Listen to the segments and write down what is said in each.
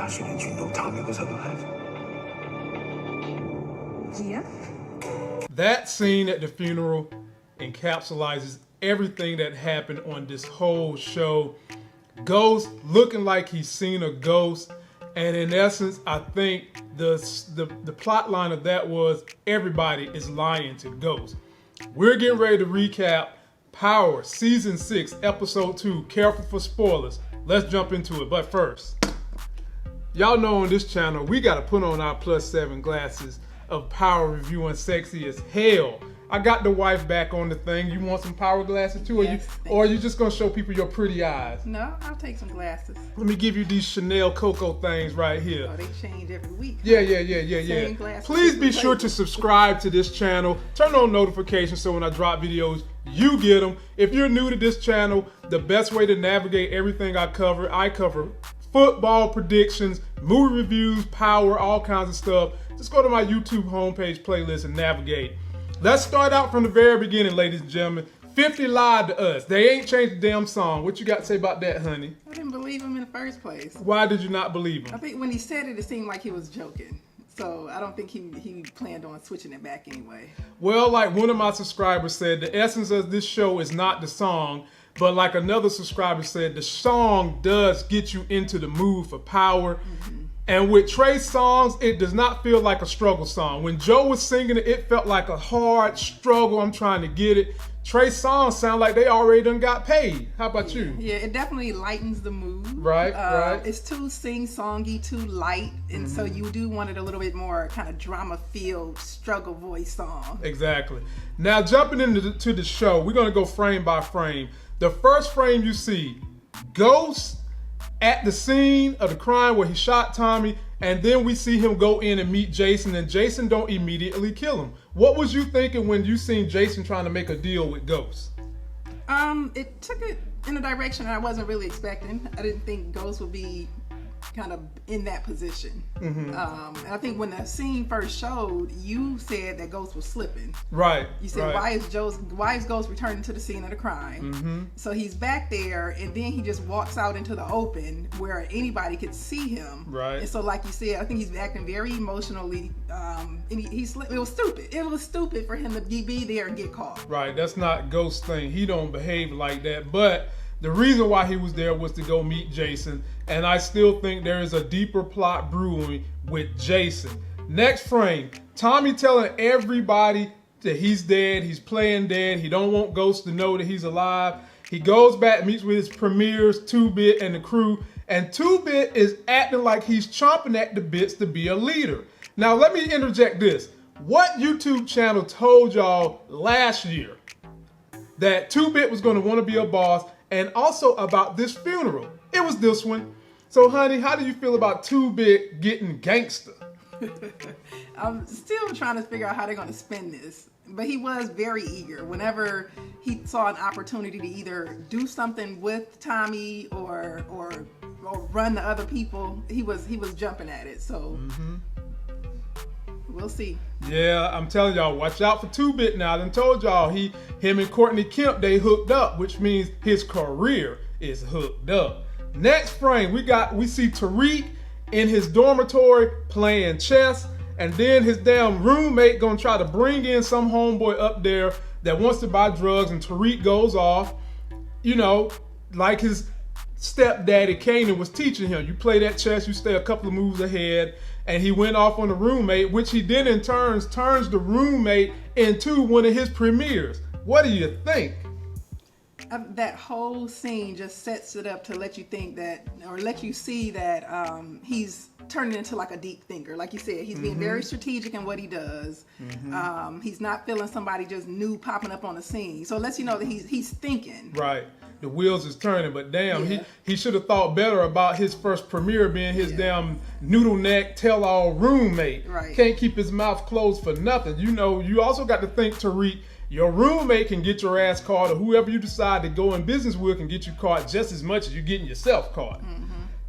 Tasha, did you know Tommy was alive? Yeah. That scene at the funeral encapsulates everything that happened on this whole show. Ghost looking like he's seen a ghost, and in essence, I think the plot line of that was everybody is lying to Ghost. We're getting ready to recap Power Season 6, Episode 2. Careful for spoilers. Let's jump into it. But first, y'all know on this channel, we got to put on our +7 glasses of Power reviewing Sexy as Hell. I got the wife back on the thing. You want some Power glasses too? Yes, Or are you just going to show people your pretty eyes? No, I'll take some glasses. Let me give you these Chanel Coco things right here. Oh, they change every week. Yeah. Same glasses, Please be different sure to places. subscribe to this channel. Turn on notifications so when I drop videos, you get them. If you're new to this channel, the best way to navigate everything I cover football predictions, movie reviews, Power, all kinds of stuff. Just go to my YouTube homepage playlist and navigate. Let's start out from the very beginning, ladies and gentlemen. 50 lied to us. They ain't changed the damn song. What you got to say about that, honey? I didn't believe him in the first place. Why did you not believe I him? think when he said it, it seemed like he was joking. So I don't think he planned on switching it back anyway. Well, like one of my subscribers said, the essence of this show is not the song, but like another subscriber said, the song does get you into the mood for Power. And with Trey Songz, it does not feel like a struggle song. When Joe was singing it, it felt like a hard struggle. I'm trying to get it. Trey Songz sound like they already done got paid. How about you? Yeah, it definitely lightens the mood. Right. It's too sing-songy, too light, and so you do want it a little bit more kind of drama-filled, struggle voice song. Exactly. Now jumping into the show, we're gonna go frame by frame. The first frame you see, Ghost at the scene of the crime where he shot Tommy, and then we see him go in and meet Jason, and Jason don't immediately kill him. What was you thinking when you seen Jason trying to make a deal with Ghost? It took it in a direction I wasn't really expecting. I didn't think Ghost would be kind of in that position. And I think when the scene first showed, you said that Ghost was slipping. Right. You said, why is Ghost returning to the scene of the crime? So he's back there, and then he just walks out into the open where anybody could see him. Right. And so, like you said, I think he's acting very emotionally. And he slipped. It was stupid. It was stupid for him to be there and get caught. Right. That's not Ghost's thing. He don't behave like that. But the reason why he was there was to go meet Jason, and I still think there is a deeper plot brewing with Jason. Next frame, Tommy telling everybody that he's dead, he's playing dead, he don't want Ghost to know that he's alive. He goes back, meets with his premiers, 2-Bit and the crew, and 2-Bit is acting like he's chomping at the bits to be a leader. Now let me interject this. What YouTube channel told y'all last year that 2-Bit was going to want to be a boss, and also about this funeral? It was this one. So honey, how do you feel about 2-Bit getting gangster? I'm still trying to figure out how they're going to spin this. But he was very eager. Whenever he saw an opportunity to either do something with Tommy or run the other people, he was jumping at it. So we'll see. Yeah, I'm telling y'all, watch out for 2-Bit now. I done told y'all him and Courtney Kemp, they hooked up, which means his career is hooked up. Next frame, we see Tariq in his dormitory playing chess, and then his damn roommate gonna try to bring in some homeboy up there that wants to buy drugs, and Tariq goes off, you know, like his stepdaddy Kanan was teaching him. You play that chess, you stay a couple of moves ahead, and he went off on the roommate, which he then in turns turns the roommate into one of his premiers. What do you think? That whole scene just sets it up to let you think that, or let you see that he's turning into like a deep thinker. Like you said, he's being very strategic in what he does. He's not feeling somebody just new popping up on the scene. So it lets you know that he's thinking. Right. The wheels is turning, but damn, he should have thought better about his first premiere being his damn noodle neck tell-all roommate. Right. Can't keep his mouth closed for nothing. You know, you also got to think, Tariq, your roommate can get your ass caught, or whoever you decide to go in business with can get you caught just as much as you're getting yourself caught.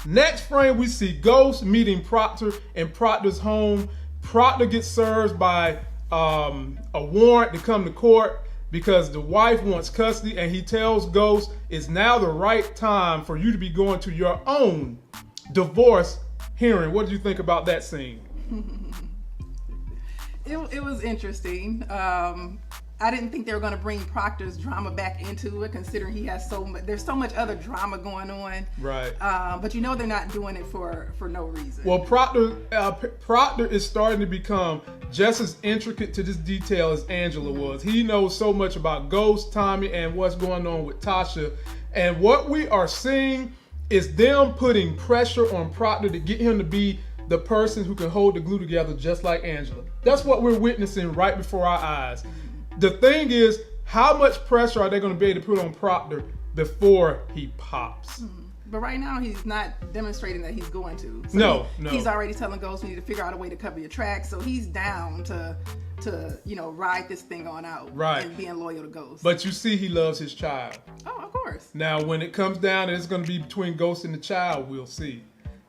Next frame, we see Ghost meeting Proctor in Proctor's home. Proctor gets served by a warrant to come to court because the wife wants custody, and he tells Ghost it's now the right time for you to be going to your own divorce hearing. What did you think about that scene? It was interesting. I didn't think they were going to bring Proctor's drama back into it, considering he has there's so much other drama going on. Right. But you know they're not doing it for no reason. Well, Proctor is starting to become just as intricate to this detail as Angela was. He knows so much about Ghost, Tommy, and what's going on with Tasha. And what we are seeing is them putting pressure on Proctor to get him to be the person who can hold the glue together just like Angela. That's what we're witnessing right before our eyes. The thing is, how much pressure are they going to be able to put on Proctor before he pops? But right now, he's not demonstrating that he's going to. So No. He's already telling Ghost, we need to figure out a way to cover your tracks. So he's down to ride this thing on out. Right. And being loyal to Ghost. But you see he loves his child. Oh, of course. Now, when it comes down and it's going to be between Ghost and the child, we'll see.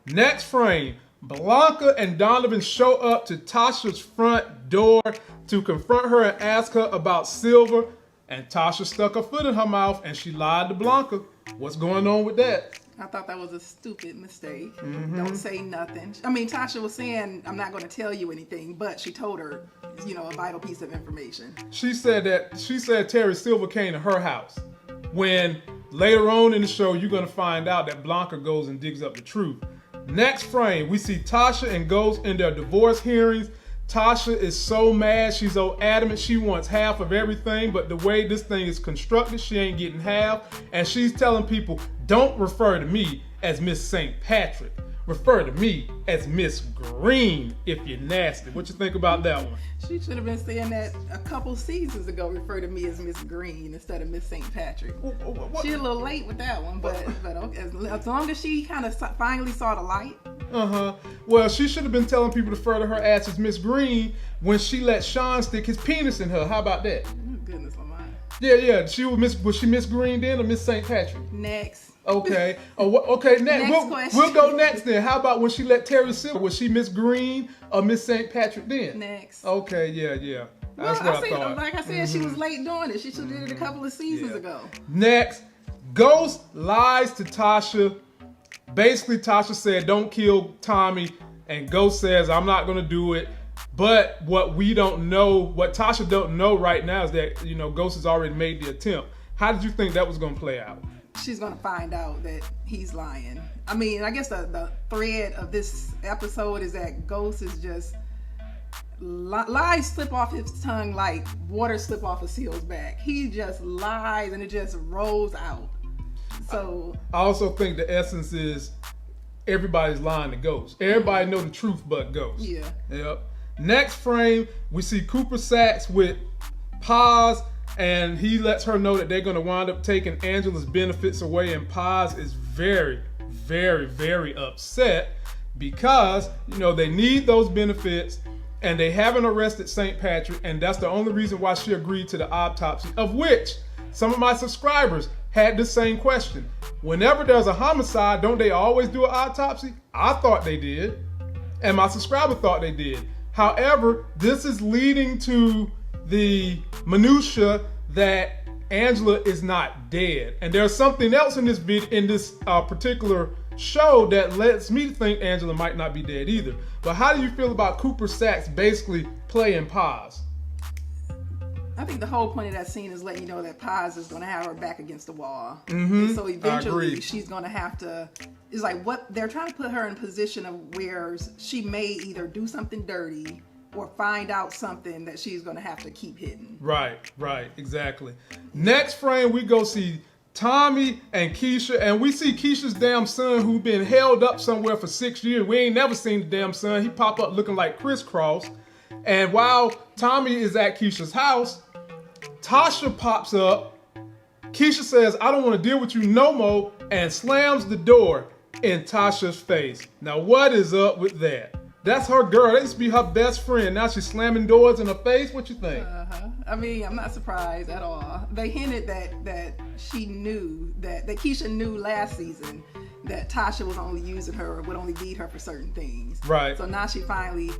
Next frame, Blanca and Donovan show up to Tasha's front door to confront her and ask her about Silver. And Tasha stuck her foot in her mouth and she lied to Blanca. What's going on with that? I thought that was a stupid mistake. Don't say nothing. I mean, Tasha was saying, I'm not going to tell you anything, but she told her, a vital piece of information. She said Terry Silver came to her house. When later on in the show, you're going to find out that Blanca goes and digs up the truth. Next frame, we see Tasha and Ghost in their divorce hearings. Tasha is so mad, she's so adamant, she wants half of everything, but the way this thing is constructed, she ain't getting half. And she's telling people, don't refer to me as Miss St. Patrick. Refer to me as Miss Green if you're nasty. What you think about that one? She should have been saying that a couple seasons ago, refer to me as Miss Green instead of Miss St. Patrick. She's a little late with that one, but okay, as long as she kind of finally saw the light. Well, she should have been telling people to refer to her ass as Miss Green when she let Sean stick his penis in her. How about that? Oh, goodness, Lamont. Yeah. Was she Miss Green then or Miss St. Patrick? Next. Okay. Okay. Next question. We'll go next then. How about when she let Terry Silver? Was she Miss Green or Miss St. Patrick then? Next. Okay. Yeah. That's what I thought. Like I said, she was late doing it. She should have did it a couple of seasons ago. Next, Ghost lies to Tasha. Basically, Tasha said, "Don't kill Tommy," and Ghost says, "I'm not gonna do it." But what Tasha don't know right now is that Ghost has already made the attempt. How did you think that was gonna play out? She's gonna find out that he's lying. I mean, I guess the thread of this episode is that Ghost is just lies slip off his tongue like water slip off a seal's back. He just lies and it just rolls out. So I also think the essence is everybody's lying to Ghost. Everybody know the truth but Ghost. Yeah. Yep. Next frame, we see Cooper Saxe with Paz. And he lets her know that they're going to wind up taking Angela's benefits away. And Paz is very, very, very upset because, they need those benefits and they haven't arrested St. Patrick. And that's the only reason why she agreed to the autopsy, of which some of my subscribers had the same question. Whenever there's a homicide, don't they always do an autopsy? I thought they did. And my subscriber thought they did. However, this is leading to the minutia that Angela is not dead, and there's something else in this particular show that lets me think Angela might not be dead either. But how do you feel about Cooper Saxe basically playing Paz? I think the whole point of that scene is letting you know that Paz is going to have her back against the wall. And so eventually she's going to have to. It's like what they're trying to put her in a position of where she may either do something dirty or find out something that she's going to have to keep hidden. Right, exactly. Next frame, we go see Tommy and Keisha, and we see Keisha's damn son who been held up somewhere for 6 years. We ain't never seen the damn son. He pop up looking like Crisscross. And while Tommy is at Keisha's house, Tasha pops up. Keisha says, "I don't want to deal with you no more," and slams the door in Tasha's face. Now, what is up with that? That's her girl. That used to be her best friend. Now she's slamming doors in her face. What you think? I mean, I'm not surprised at all. They hinted that she knew, that Keisha knew last season that Tasha was only using her, would only need her for certain things. Right. So now she finally,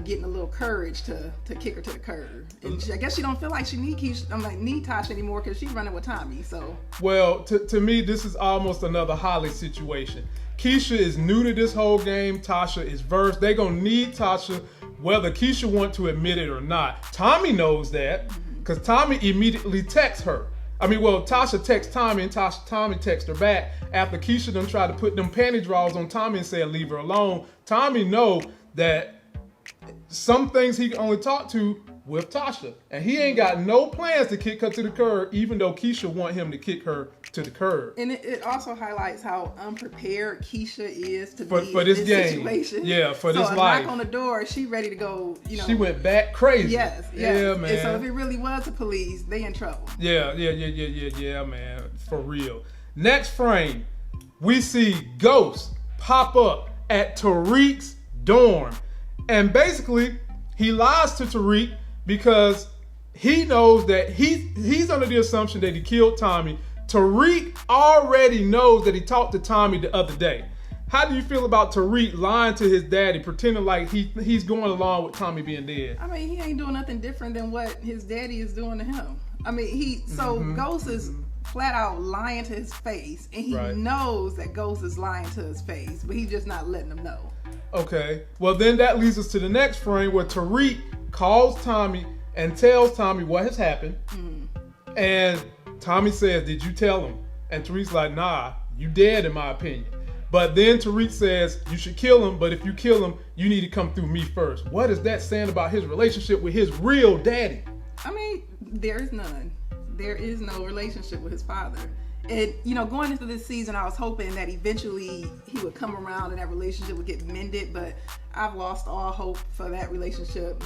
getting a little courage to kick her to the curb. And I guess she don't feel like she need Tasha anymore because she's running with Tommy. So well, to me, this is almost another Holly situation. Keisha is new to this whole game. Tasha is versed. They're gonna need Tasha, whether Keisha want to admit it or not. Tommy knows that because Tommy immediately texts her. Tasha texts Tommy and Tommy texts her back after Keisha done tried to put them panty drawers on Tommy and said leave her alone. Tommy know that some things he can only talk to with Tasha, and he ain't got no plans to kick her to the curb, even though Keisha want him to kick her to the curb. And it also highlights how unprepared Keisha is to for be this in game. Situation. Yeah, for this so life. Knock on the door, she ready to go. She went back crazy. Yes. Yeah, man. And so if it really was the police, they in trouble. Yeah, man, for real. Next frame, we see Ghost pop up at Tariq's dorm, and basically he lies to Tariq because he knows that he's under the assumption that he killed Tommy. Tariq already knows that he talked to Tommy the other day. How do you feel about Tariq lying to his daddy, pretending like he's going along with Tommy being dead? He ain't doing nothing different than what his daddy is doing to him. Ghost is flat out lying to his face, and he knows that Ghost is lying to his face, but he's just not letting him know. Okay, well then that leads us to the next frame where Tariq calls Tommy and tells Tommy what has happened, and Tommy says, "Did you tell him?" And Tariq's like, "Nah, you dead in my opinion." But then Tariq says, "You should kill him, but if you kill him, you need to come through me first." What is that saying about his relationship with his real daddy? There is none. There is no relationship with his father. And, going into this season, I was hoping that eventually he would come around and that relationship would get mended, but I've lost all hope for that relationship.